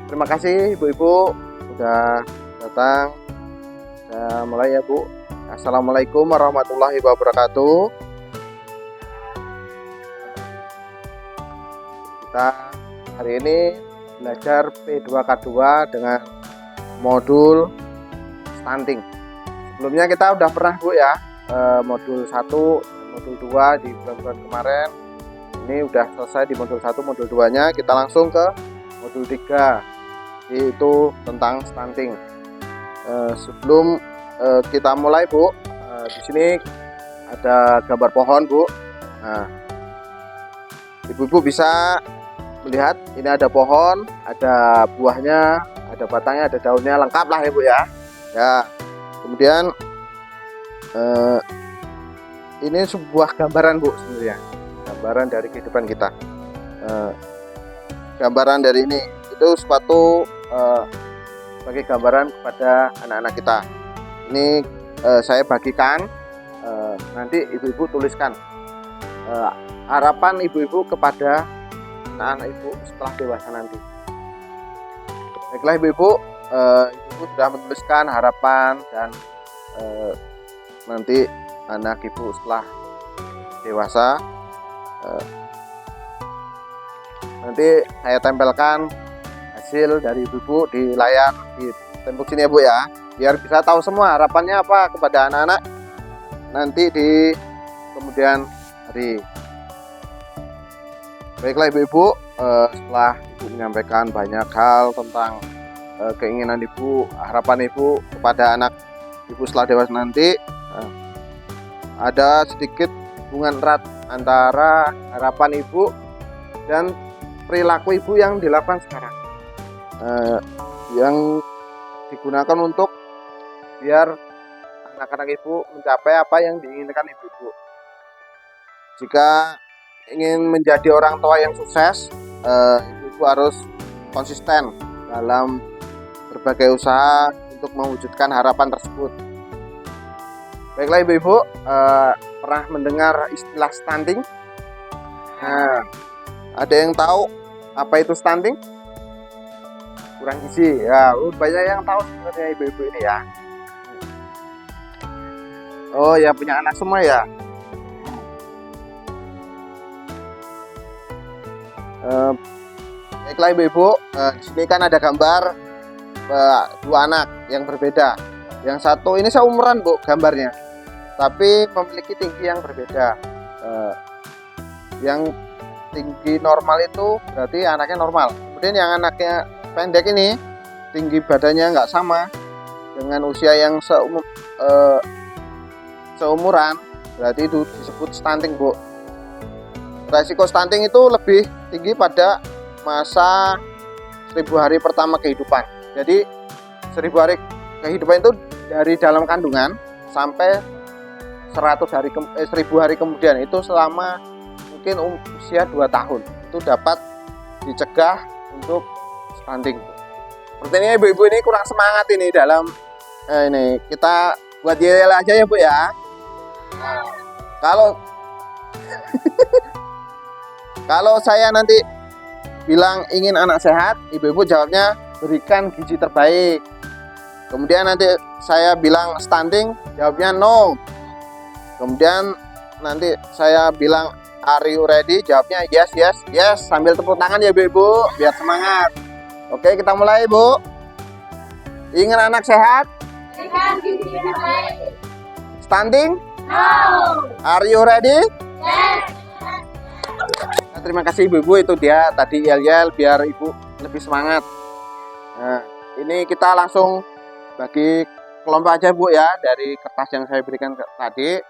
Terima kasih ibu-ibu sudah datang. Saya mulai ya Bu. Assalamualaikum warahmatullahi wabarakatuh. Kita hari ini belajar P2K2 dengan modul stunting. Sebelumnya kita udah pernah Bu ya, modul 1 dan modul 2 di bulan-bulan kemarin. Ini udah selesai di modul 1, modul 2 nya. Kita langsung ke modul 3, yaitu tentang stunting. Sebelum kita mulai Bu, di sini ada gambar pohon Bu. Nah, ibu-ibu bisa melihat ini ada pohon, ada buahnya, ada batangnya, ada daunnya, lengkap lah ya Bu ya. Ya, kemudian ini sebuah gambaran Bu sebenarnya, gambaran dari kehidupan kita. Gambaran dari ini itu suatu sebagai gambaran kepada anak-anak kita. Ini saya bagikan, nanti ibu-ibu tuliskan harapan ibu-ibu kepada anak-anak ibu setelah dewasa nanti. Baiklah ibu-ibu, ibu sudah menuliskan harapan dan nanti anak ibu setelah dewasa, nanti saya tempelkan hasil dari ibu-ibu di layar di tembok sini ya Bu ya, biar bisa tahu semua harapannya apa kepada anak-anak nanti di kemudian hari. Baiklah ibu-ibu, setelah ibu menyampaikan banyak hal tentang keinginan ibu, harapan ibu kepada anak ibu setelah dewasa nanti, ada sedikit hubungan erat antara harapan ibu dan perilaku ibu yang dilakukan sekarang, yang digunakan untuk biar anak-anak ibu mencapai apa yang diinginkan ibu-ibu. Jika ingin menjadi orang tua yang sukses, ibu-ibu harus konsisten dalam berbagai usaha untuk mewujudkan harapan tersebut. Baiklah ibu-ibu, pernah mendengar istilah stunting? Nah, ada yang tahu apa itu stunting? Kurang gizi ya, banyak yang tahu sebenarnya ibu-ibu ini ya. Oh ya, punya anak semua ya. Baiklah ibu-ibu, di sini kan ada gambar dua anak yang berbeda. Yang satu ini seumuran Bu gambarnya, tapi memiliki tinggi yang berbeda. Yang tinggi normal itu berarti anaknya normal. Kemudian yang anaknya pendek ini tinggi badannya nggak sama dengan usia yang seumuran, berarti itu disebut stunting Bu. Resiko stunting itu lebih tinggi pada masa 1000 hari pertama kehidupan. Jadi 1000 hari kehidupan itu dari dalam kandungan sampai 1000 hari kemudian, itu selama mungkin usia 2 tahun itu dapat dicegah untuk stunting. Sepertinya ibu-ibu ini kurang semangat ini dalam ini kita buat yel aja ya Bu ya. Kalau kalau saya nanti bilang ingin anak sehat, ibu-ibu jawabnya berikan gizi terbaik. Kemudian nanti saya bilang stunting, jawabnya no. Kemudian nanti saya bilang are you ready, jawabnya yes yes yes, sambil tepuk tangan ya ibu-ibu biar semangat. Oke, kita mulai Bu. Ingin anak sehat? Berikan gizi yang baik. Stunting? No. Are you ready? Yes. Nah, terima kasih ibu-ibu, itu dia tadi yel-yel biar ibu lebih semangat. Nah, ini kita langsung bagi kelompok aja Bu ya, dari kertas yang saya berikan tadi.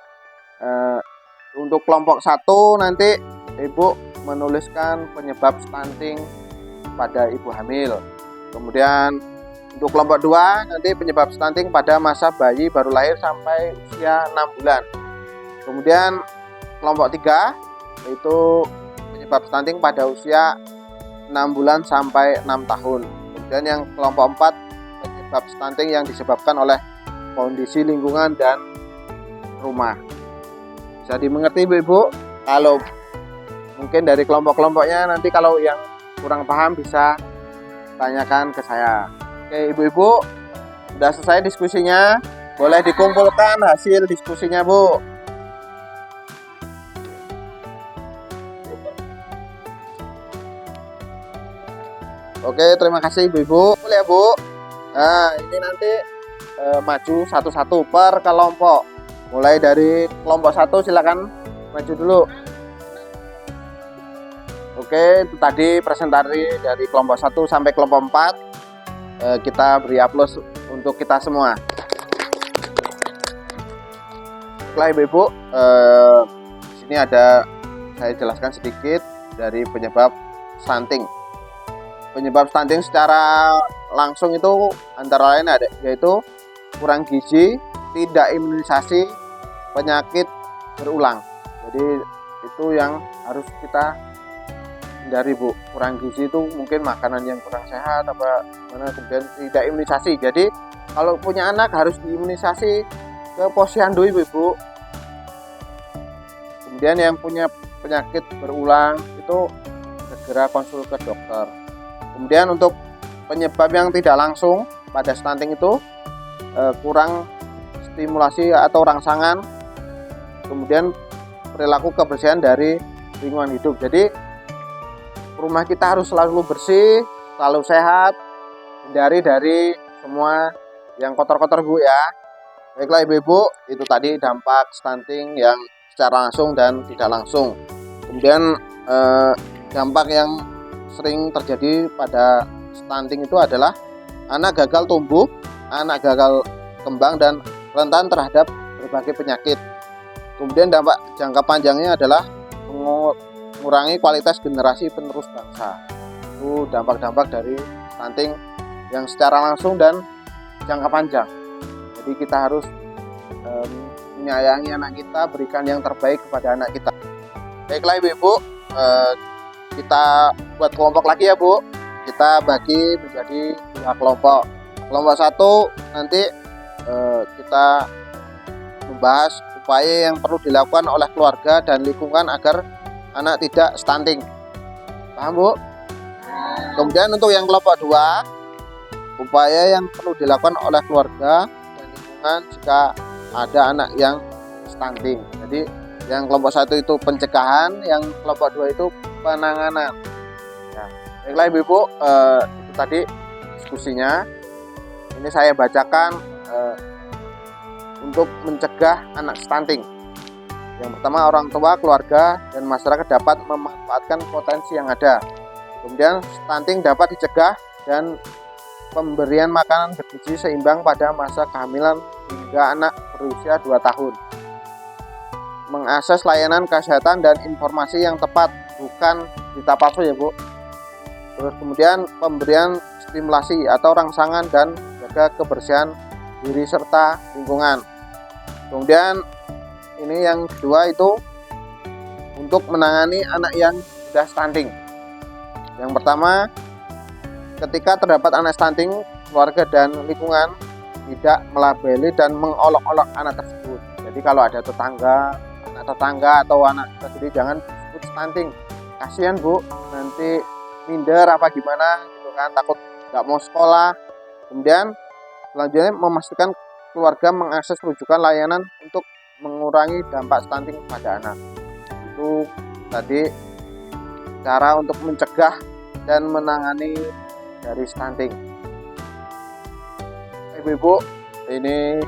Untuk kelompok 1 nanti ibu menuliskan penyebab stunting pada ibu hamil. Kemudian untuk kelompok 2 nanti penyebab stunting pada masa bayi baru lahir sampai usia 6 bulan. Kemudian kelompok 3 itu penyebab stunting pada usia 6 bulan sampai 6 tahun. Kemudian yang kelompok 4 penyebab stunting yang disebabkan oleh kondisi lingkungan dan rumah. Bisa dimengerti ibu-ibu? Kalau mungkin dari kelompok-kelompoknya nanti kalau yang kurang paham bisa tanyakan ke saya. Oke, ibu-ibu, sudah selesai diskusinya. Boleh dikumpulkan hasil diskusinya, Bu. Oke, terima kasih ibu-ibu. Boleh ya, Bu? Nah, ini nanti maju satu-satu per kelompok. Mulai dari kelompok 1, silakan maju dulu. Oke, itu tadi presentasi dari kelompok 1 sampai kelompok 4. Kita beri aplaus untuk kita semua. Setelah ibu-ibu, di sini ada saya jelaskan sedikit dari penyebab stunting. Penyebab stunting secara langsung itu antara lain ada, yaitu kurang gizi, tidak imunisasi, penyakit berulang. Jadi itu yang harus kita hindari, Bu. Kurang gizi itu mungkin makanan yang kurang sehat apa mana, kemudian tidak imunisasi. Jadi kalau punya anak harus diimunisasi ke posyandu, ibu-ibu. Kemudian yang punya penyakit berulang itu segera konsul ke dokter. Kemudian untuk penyebab yang tidak langsung pada stunting itu kurang stimulasi atau rangsangan, kemudian perilaku kebersihan dari lingkungan hidup. Jadi rumah kita harus selalu bersih, selalu sehat, hindari dari semua yang kotor-kotor, Bu ya. Baiklah ibu-ibu, itu tadi dampak stunting yang secara langsung dan tidak langsung. Kemudian dampak yang sering terjadi pada stunting itu adalah anak gagal tumbuh, anak gagal kembang, dan rentan terhadap berbagai penyakit. Kemudian dampak jangka panjangnya adalah mengurangi kualitas generasi penerus bangsa. Itu dampak-dampak dari stunting yang secara langsung dan jangka panjang. Jadi kita harus menyayangi anak kita, berikan yang terbaik kepada anak kita. Baiklah ibu-ibu, kita buat kelompok lagi ya, Bu. Kita bagi menjadi 2 kelompok. Kelompok 1 nanti kita membahas upaya yang perlu dilakukan oleh keluarga dan lingkungan agar anak tidak stunting. Paham, Bu? Kemudian untuk yang kelompok 2, upaya yang perlu dilakukan oleh keluarga dan lingkungan jika ada anak yang stunting. Jadi yang kelompok 1 itu pencegahan, yang kelompok 2 itu penanganan. Ya. Baiklah ibu-ibu, itu tadi diskusinya. Ini saya bacakan untuk mencegah anak stunting. Yang pertama, orang tua, keluarga, dan masyarakat dapat memanfaatkan potensi yang ada. Kemudian stunting dapat dicegah dan pemberian makanan bergizi seimbang pada masa kehamilan hingga anak berusia 2 tahun. Mengakses layanan kesehatan dan informasi yang tepat, bukan berita palsu ya, Bu. Terus kemudian pemberian stimulasi atau rangsangan dan jaga kebersihan diri serta lingkungan. Kemudian ini yang kedua itu untuk menangani anak yang sudah stunting. Yang pertama, ketika terdapat anak stunting, keluarga dan lingkungan tidak melabeli dan mengolok-olok anak tersebut. Jadi kalau ada anak tetangga atau anak sendiri, jangan disebut stunting. Kasihan, Bu, nanti minder apa gimana gitu kan, takut nggak mau sekolah. Kemudian selanjutnya memastikan keluarga mengakses rujukan layanan untuk mengurangi dampak stunting pada anak. Itu tadi cara untuk mencegah dan menangani dari stunting. Ibu-ibu, ini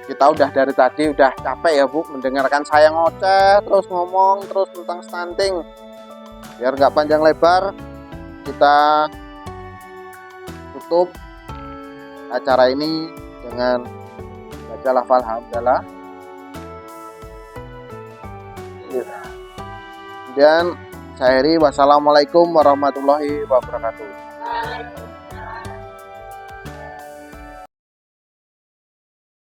kita udah dari tadi udah capek ya, Bu, mendengarkan saya ngoceh terus ngomong terus tentang stunting. Biar nggak panjang lebar, kita tutup acara ini dengan baca lafal hamdalah. Dan saya akhiri, wassalamualaikum warahmatullahi wabarakatuh.